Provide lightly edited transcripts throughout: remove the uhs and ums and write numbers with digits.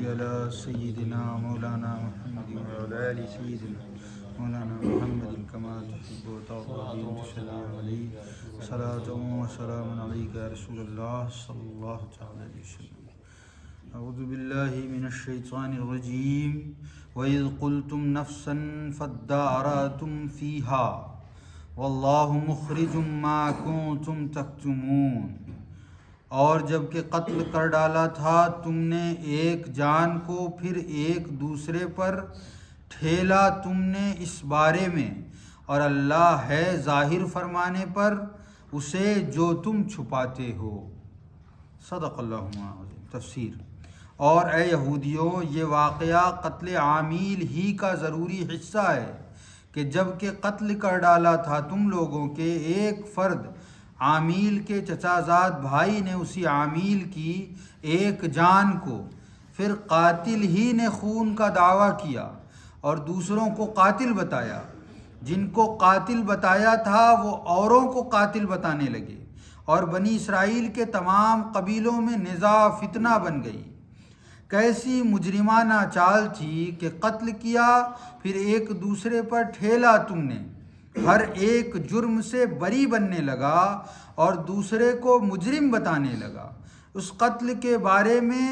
على سيدنا مولانا محمد وعلى آل سيدنا مولانا محمد كما تحب وترضى وتسلم عليه صلاة وسلام عليك يا رسول الله صلى الله تعالى عليه وسلم. اعوذ باللہ من الشیطان الرجیم وَإِذْ قُلْتُمْ نَفْسًا فَادَّارَأْتُمْ فِيهَا وَاللَّهُ مُخْرِجٌ مَا كُنْتُمْ تَكْتُمُونَ. اور جب کہ قتل کر ڈالا تھا تم نے ایک جان کو پھر ایک دوسرے پر ٹھیلا تم نے اس بارے میں، اور اللہ ہے ظاہر فرمانے پر اسے جو تم چھپاتے ہو. صدق اللہ العظیم. تفسیر. اور اے یہودیوں، یہ واقعہ قتل عامل ہی کا ضروری حصہ ہے کہ جب کہ قتل کر ڈالا تھا تم لوگوں کے ایک فرد عامل کے چچا زاد بھائی نے اسی عامل کی ایک جان کو، پھر قاتل ہی نے خون کا دعویٰ کیا اور دوسروں کو قاتل بتایا. جن کو قاتل بتایا تھا وہ اوروں کو قاتل بتانے لگے اور بنی اسرائیل کے تمام قبیلوں میں نزاع فتنہ بن گئی. کیسی مجرمانہ چال تھی کہ قتل کیا پھر ایک دوسرے پر ٹھیلا تم نے. ہر ایک جرم سے بری بننے لگا اور دوسرے کو مجرم بتانے لگا. اس قتل کے بارے میں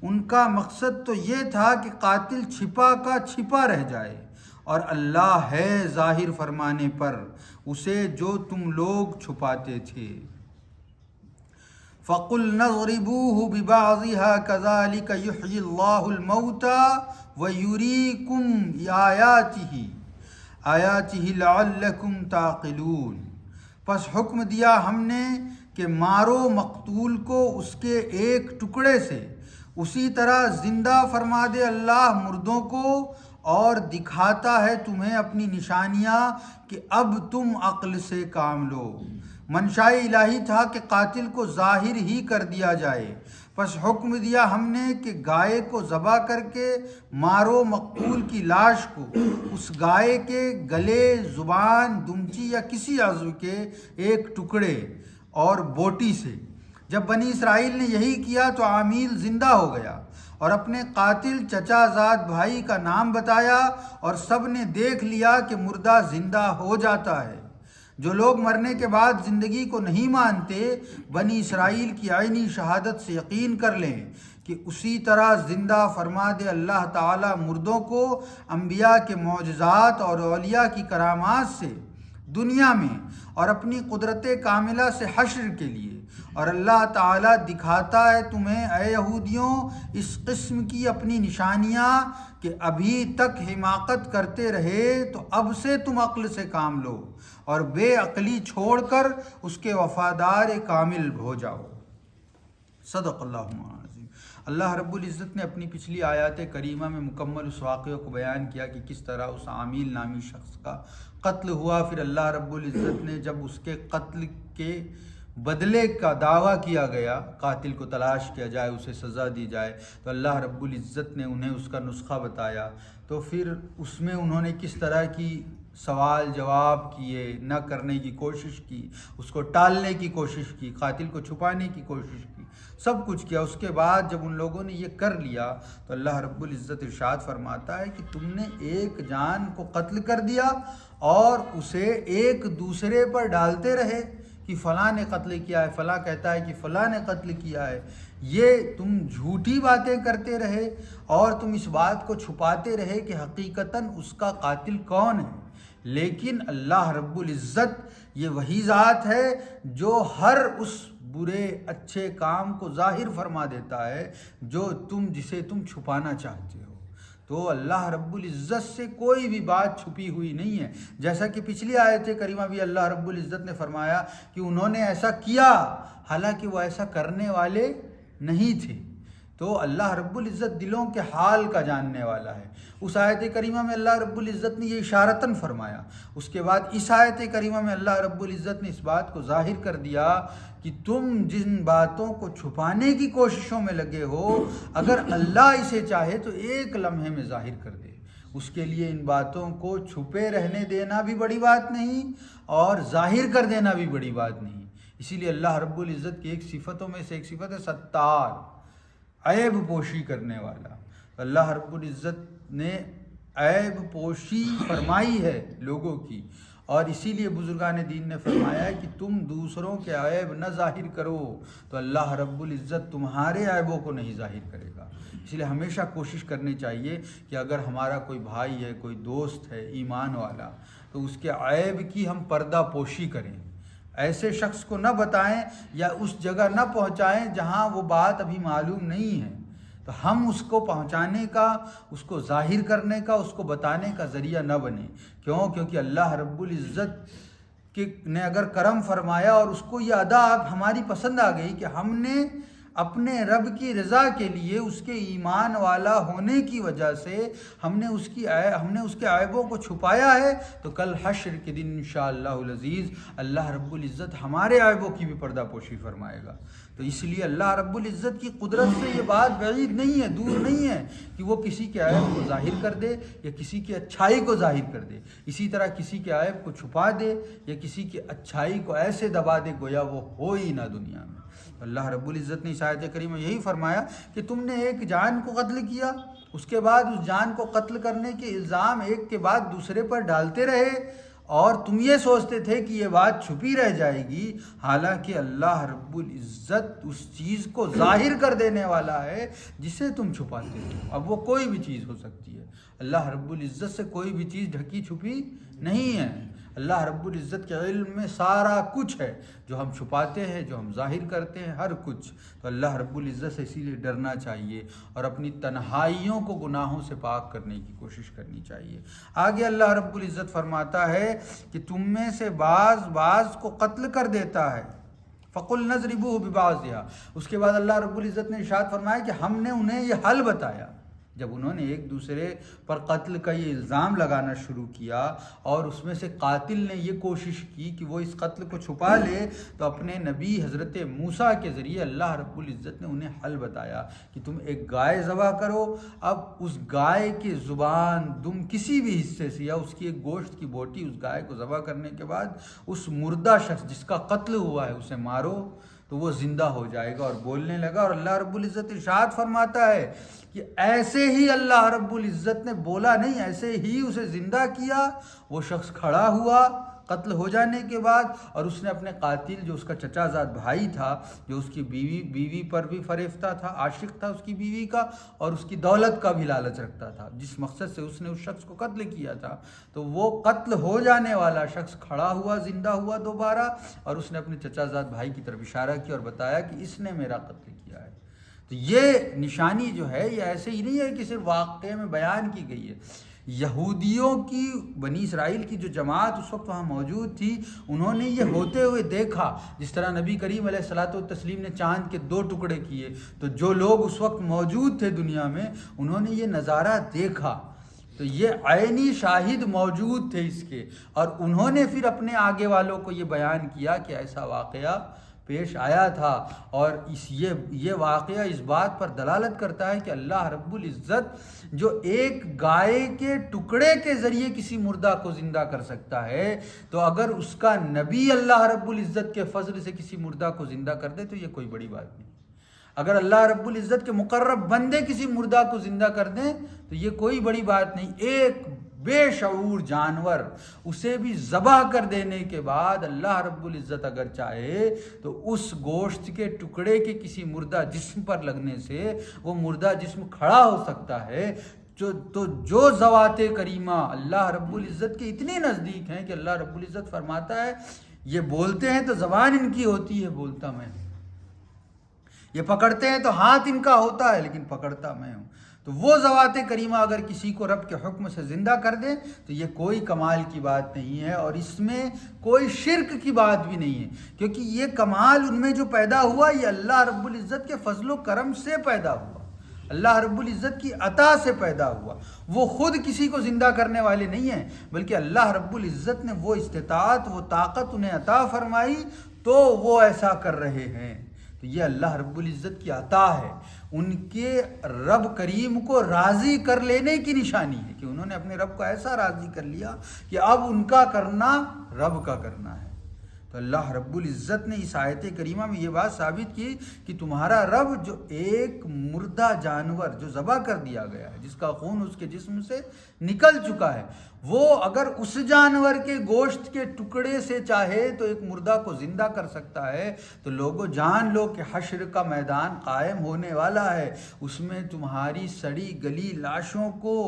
ان کا مقصد تو یہ تھا کہ قاتل چھپا کا چھپا رہ جائے، اور اللہ ہے ظاہر فرمانے پر اسے جو تم لوگ چھپاتے تھے. فَقُلْنَا اضْرِبُوهُ بِبَعْضِهَا كَذَلِكَ يُحْيِي اللَّهُ الْمَوْتَى وَيُرِيكُمْ آیَاتِهِ لَعَلَّكُمْ تَعْقِلُونَ. پس حکم دیا ہم نے کہ مارو مقتول کو اس کے ایک ٹکڑے سے، اسی طرح زندہ فرما دے اللہ مردوں کو، اور دکھاتا ہے تمہیں اپنی نشانیاں کہ اب تم عقل سے کام لو. منشاء الہی تھا کہ قاتل کو ظاہر ہی کر دیا جائے. پس حکم دیا ہم نے کہ گائے کو ذبح کر کے مارو مقتول کی لاش کو اس گائے کے گلے، زبان، دمچی یا کسی عضو کے ایک ٹکڑے اور بوٹی سے. جب بنی اسرائیل نے یہی کیا تو عامل زندہ ہو گیا اور اپنے قاتل چچا زاد بھائی کا نام بتایا، اور سب نے دیکھ لیا کہ مردہ زندہ ہو جاتا ہے. جو لوگ مرنے کے بعد زندگی کو نہیں مانتے، بنی اسرائیل کی عینی شہادت سے یقین کر لیں کہ اسی طرح زندہ فرما دے اللہ تعالیٰ مردوں کو انبیاء کے معجزات اور اولیاء کی کرامات سے دنیا میں، اور اپنی قدرت کاملہ سے حشر کے لیے. اور اللہ تعالیٰ دکھاتا ہے تمہیں اے یہودیوں اس قسم کی اپنی نشانیاں کہ ابھی تک حماقت کرتے رہے تو اب سے تم عقل سے کام لو اور بے عقلی چھوڑ کر اس کے وفادار کامل ہو جاؤ. صدق اللہ العظیم. اللہ رب العزت نے اپنی پچھلی آیات کریمہ میں مکمل اس واقعے کو بیان کیا کہ کس طرح اس عامل نامی شخص کا قتل ہوا. پھر اللہ رب العزت نے جب اس کے قتل کے بدلے کا دعویٰ کیا گیا، قاتل کو تلاش کیا جائے، اسے سزا دی جائے، تو اللہ رب العزت نے انہیں اس کا نسخہ بتایا. تو پھر اس میں انہوں نے کس طرح کی سوال جواب کیے، نہ کرنے کی کوشش کی، اس کو ٹالنے کی کوشش کی، قاتل کو چھپانے کی کوشش کی، سب کچھ کیا. اس کے بعد جب ان لوگوں نے یہ کر لیا تو اللہ رب العزت ارشاد فرماتا ہے کہ تم نے ایک جان کو قتل کر دیا اور اسے ایک دوسرے پر ڈالتے رہے کہ فلاں نے قتل کیا ہے، فلاں کہتا ہے کہ فلاں نے قتل کیا ہے. یہ تم جھوٹی باتیں کرتے رہے اور تم اس بات کو چھپاتے رہے کہ حقیقتاً اس کا قاتل کون ہے. لیکن اللہ رب العزت یہ وہی ذات ہے جو ہر اس برے اچھے کام کو ظاہر فرما دیتا ہے جسے تم چھپانا چاہتے ہو. تو اللہ رب العزت سے کوئی بھی بات چھپی ہوئی نہیں ہے. جیسا کہ پچھلی آیت کریمہ بھی اللہ رب العزت نے فرمایا کہ انہوں نے ایسا کیا حالانکہ وہ ایسا کرنے والے نہیں تھے. تو اللہ رب العزت دلوں کے حال کا جاننے والا ہے. اس آیت کریمہ میں اللہ رب العزت نے یہ اشارتاً فرمایا. اس کے بعد اس آیت کریمہ میں اللہ رب العزت نے اس بات کو ظاہر کر دیا کہ تم جن باتوں کو چھپانے کی کوششوں میں لگے ہو، اگر اللہ اسے چاہے تو ایک لمحے میں ظاہر کر دے. اس کے لیے ان باتوں کو چھپے رہنے دینا بھی بڑی بات نہیں اور ظاہر کر دینا بھی بڑی بات نہیں. اسی لیے اللہ رب العزت کی ایک صفتوں میں سے ایک صفت ہے ستار، عیب پوشی کرنے والا. اللہ رب العزت نے عیب پوشی فرمائی ہے لوگوں کی، اور اسی لیے بزرگان دین نے فرمایا ہے کہ تم دوسروں کے عیب نہ ظاہر کرو تو اللہ رب العزت تمہارے عیبوں کو نہیں ظاہر کرے گا۔ اس لیے ہمیشہ کوشش کرنی چاہیے کہ اگر ہمارا کوئی بھائی ہے، کوئی دوست ہے ایمان والا، تو اس کے عیب کی ہم پردہ پوشی کریں، ایسے شخص کو نہ بتائیں یا اس جگہ نہ پہنچائیں جہاں وہ بات ابھی معلوم نہیں ہے، تو ہم اس کو پہنچانے کا، اس کو ظاہر کرنے کا، اس کو بتانے کا ذریعہ نہ بنے۔ کیونکہ اللہ رب العزت نے اگر کرم فرمایا اور اس کو یہ ادا ہماری پسند آ گئی کہ ہم نے اپنے رب کی رضا کے لیے، اس کے ایمان والا ہونے کی وجہ سے ہم نے اس کے عیبوں کو چھپایا ہے، تو کل حشر کے دن انشاءاللہ العزیز اللہ رب العزت ہمارے عیبوں کی بھی پردہ پوشی فرمائے گا۔ تو اس لیے اللہ رب العزت کی قدرت سے یہ بات بعید نہیں ہے، دور نہیں ہے کہ وہ کسی کے عیب کو ظاہر کر دے یا کسی کی اچھائی کو ظاہر کر دے، اسی طرح کسی کے عیب کو چھپا دے یا کسی کی اچھائی کو ایسے دبا دے گویا وہ ہو ہی نہ دنیا میں۔ اللہ رب العزت نے اس آیت کریمہ یہی فرمایا کہ تم نے ایک جان کو قتل کیا، اس کے بعد اس جان کو قتل کرنے کے الزام ایک کے بعد دوسرے پر ڈالتے رہے، اور تم یہ سوچتے تھے کہ یہ بات چھپی رہ جائے گی، حالانکہ اللہ رب العزت اس چیز کو ظاہر کر دینے والا ہے جسے تم چھپاتے ہو۔ اب وہ کوئی بھی چیز ہو سکتی ہے، اللہ رب العزت سے کوئی بھی چیز ڈھکی چھپی نہیں ہے۔ اللہ رب العزت کے علم میں سارا کچھ ہے، جو ہم چھپاتے ہیں، جو ہم ظاہر کرتے ہیں، ہر کچھ۔ تو اللہ رب العزت سے اسی لیے ڈرنا چاہیے اور اپنی تنہائیوں کو گناہوں سے پاک کرنے کی کوشش کرنی چاہیے۔ آگے اللہ رب العزت فرماتا ہے کہ تم میں سے بعض کو قتل کر دیتا ہے، فَقُلْ نَضْرِبُوهُ بِبَعْضِهَا۔ اس کے بعد اللہ رب العزت نے ارشاد فرمایا کہ ہم نے انہیں یہ حل بتایا، جب انہوں نے ایک دوسرے پر قتل کا یہ الزام لگانا شروع کیا اور اس میں سے قاتل نے یہ کوشش کی کہ وہ اس قتل کو چھپا لے، تو اپنے نبی حضرت موسیٰ کے ذریعے اللہ رب العزت نے انہیں حل بتایا کہ تم ایک گائے ذبح کرو۔ اب اس گائے کے زبان، دم کسی بھی حصے سے یا اس کی ایک گوشت کی بوٹی اس گائے کو ذبح کرنے کے بعد اس مردہ شخص جس کا قتل ہوا ہے اسے مارو تو وہ زندہ ہو جائے گا اور بولنے لگا۔ اور اللہ رب العزت ارشاد فرماتا ہے کہ ایسے ہی اللہ رب العزت نے بولا نہیں، ایسے ہی اسے زندہ کیا، وہ شخص کھڑا ہوا قتل ہو جانے کے بعد، اور اس نے اپنے قاتل جو اس کا چچا زاد بھائی تھا، جو اس کی بیوی پر بھی فریفتہ تھا، عاشق تھا اس کی بیوی کا، اور اس کی دولت کا بھی لالچ رکھتا تھا، جس مقصد سے اس نے اس شخص کو قتل کیا تھا، تو وہ قتل ہو جانے والا شخص کھڑا ہوا، زندہ ہوا دوبارہ، اور اس نے اپنے چچا زاد بھائی کی طرف اشارہ کیا اور بتایا کہ اس نے میرا قتل کیا ہے۔ تو یہ نشانی جو ہے یہ ایسے ہی نہیں ہے کہ صرف واقعے میں بیان کی گئی ہے۔ یہودیوں کی، بنی اسرائیل کی جو جماعت اس وقت وہاں موجود تھی، انہوں نے یہ ہوتے ہوئے دیکھا، جس طرح نبی کریم علیہ الصلوۃ والتسلیم نے چاند کے 2 ٹکڑے کیے، تو جو لوگ اس وقت موجود تھے دنیا میں انہوں نے یہ نظارہ دیکھا، تو یہ عینی شاہد موجود تھے اس کے، اور انہوں نے پھر اپنے آگے والوں کو یہ بیان کیا کہ ایسا واقعہ پیش آیا تھا، اور یہ واقعہ اس بات پر دلالت کرتا ہے کہ اللہ رب العزت جو ایک گائے کے ٹکڑے کے ذریعے کسی مردہ کو زندہ کر سکتا ہے، تو اگر اس کا نبی اللہ رب العزت کے فضل سے کسی مردہ کو زندہ کر دے تو یہ کوئی بڑی بات نہیں۔ اگر اللہ رب العزت کے مقرب بندے کسی مردہ کو زندہ کر دیں تو یہ کوئی بڑی بات نہیں۔ ایک بے شعور جانور اسے بھی ذبح کر دینے کے بعد اللہ رب العزت اگر چاہے تو اس گوشت کے ٹکڑے کے کسی مردہ جسم پر لگنے سے وہ مردہ جسم کھڑا ہو سکتا ہے۔ تو جو ذوات کریمہ اللہ رب العزت کے اتنے نزدیک ہیں کہ اللہ رب العزت فرماتا ہے یہ بولتے ہیں تو زبان ان کی ہوتی ہے، بولتا میں ہوں، یہ پکڑتے ہیں تو ہاتھ ان کا ہوتا ہے لیکن پکڑتا میں ہوں۔ تو وہ ذوات کریمہ اگر کسی کو رب کے حکم سے زندہ کر دیں تو یہ کوئی کمال کی بات نہیں ہے، اور اس میں کوئی شرک کی بات بھی نہیں ہے، کیونکہ یہ کمال ان میں جو پیدا ہوا یہ اللہ رب العزت کے فضل و کرم سے پیدا ہوا، اللہ رب العزت کی عطا سے پیدا ہوا۔ وہ خود کسی کو زندہ کرنے والے نہیں ہیں، بلکہ اللہ رب العزت نے وہ استطاعت، وہ طاقت انہیں عطا فرمائی تو وہ ایسا کر رہے ہیں۔ تو یہ اللہ رب العزت کی عطا ہے، ان کے رب کریم کو راضی کر لینے کی نشانی ہے کہ انہوں نے اپنے رب کو ایسا راضی کر لیا کہ اب ان کا کرنا رب کا کرنا ہے۔ تو اللہ رب العزت نے اس آیت کریمہ میں یہ بات ثابت کی کہ تمہارا رب جو ایک مردہ جانور جو ذبح کر دیا گیا ہے، جس کا خون اس کے جسم سے نکل چکا ہے، وہ اگر اس جانور کے گوشت کے ٹکڑے سے چاہے تو ایک مردہ کو زندہ کر سکتا ہے، تو لوگوں جان لو کہ حشر کا میدان قائم ہونے والا ہے، اس میں تمہاری سڑی گلی لاشوں کو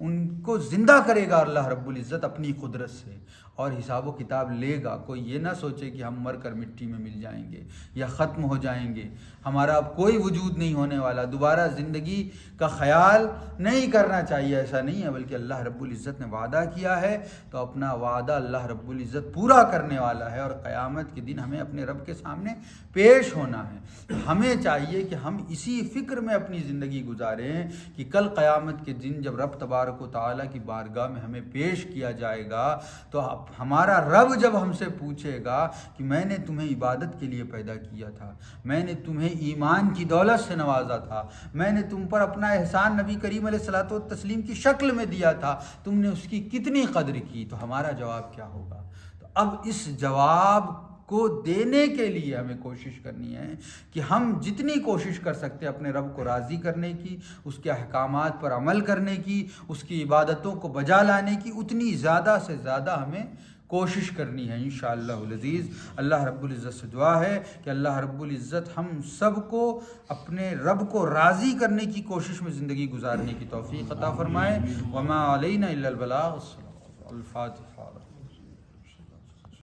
ان کو زندہ کرے گا اللہ رب العزت اپنی قدرت سے، اور حساب و کتاب لے گا۔ کوئی یہ نہ سوچے کہ ہم مر کر مٹی میں مل جائیں گے یا ختم ہو جائیں گے، ہمارا اب کوئی وجود نہیں ہونے والا، دوبارہ زندگی کا خیال نہیں کرنا چاہیے، ایسا نہیں ہے، بلکہ اللہ رب العزت نے وعدہ کیا ہے تو اپنا وعدہ اللہ رب العزت پورا کرنے والا ہے، اور قیامت کے دن ہمیں اپنے رب کے سامنے پیش ہونا ہے۔ ہمیں چاہیے کہ ہم اسی فکر میں اپنی زندگی گزاریں کہ کل قیامت کے دن جب رب تبارک و تعالیٰ کی بارگاہ میں ہمیں پیش کیا جائے گا تو ہمارا رب جب ہم سے پوچھے گا کہ میں نے تمہیں عبادت کے لیے پیدا کیا تھا، میں نے تمہیں ایمان کی دولت سے نوازا تھا، میں نے تم پر اپنا احسان نبی کریم علیہ الصلوۃ والتسلیم کی شکل میں دیا تھا، تم نے اس کی کتنی قدر کی، تو ہمارا جواب کیا ہوگا؟ تو اب اس جواب کو دینے کے لیے ہمیں کوشش کرنی ہے کہ ہم جتنی کوشش کر سکتے اپنے رب کو راضی کرنے کی، اس کے احکامات پر عمل کرنے کی، اس کی عبادتوں کو بجا لانے کی، اتنی زیادہ سے زیادہ ہمیں کوشش کرنی ہے انشاءاللہ العزیز۔ اللہ رب العزت سے دعا ہے کہ اللہ رب العزت ہم سب کو اپنے رب کو راضی کرنے کی کوشش میں زندگی گزارنے کی توفیق عطا فرمائے۔ وما علینا الا البلاغ۔ الفاتحہ۔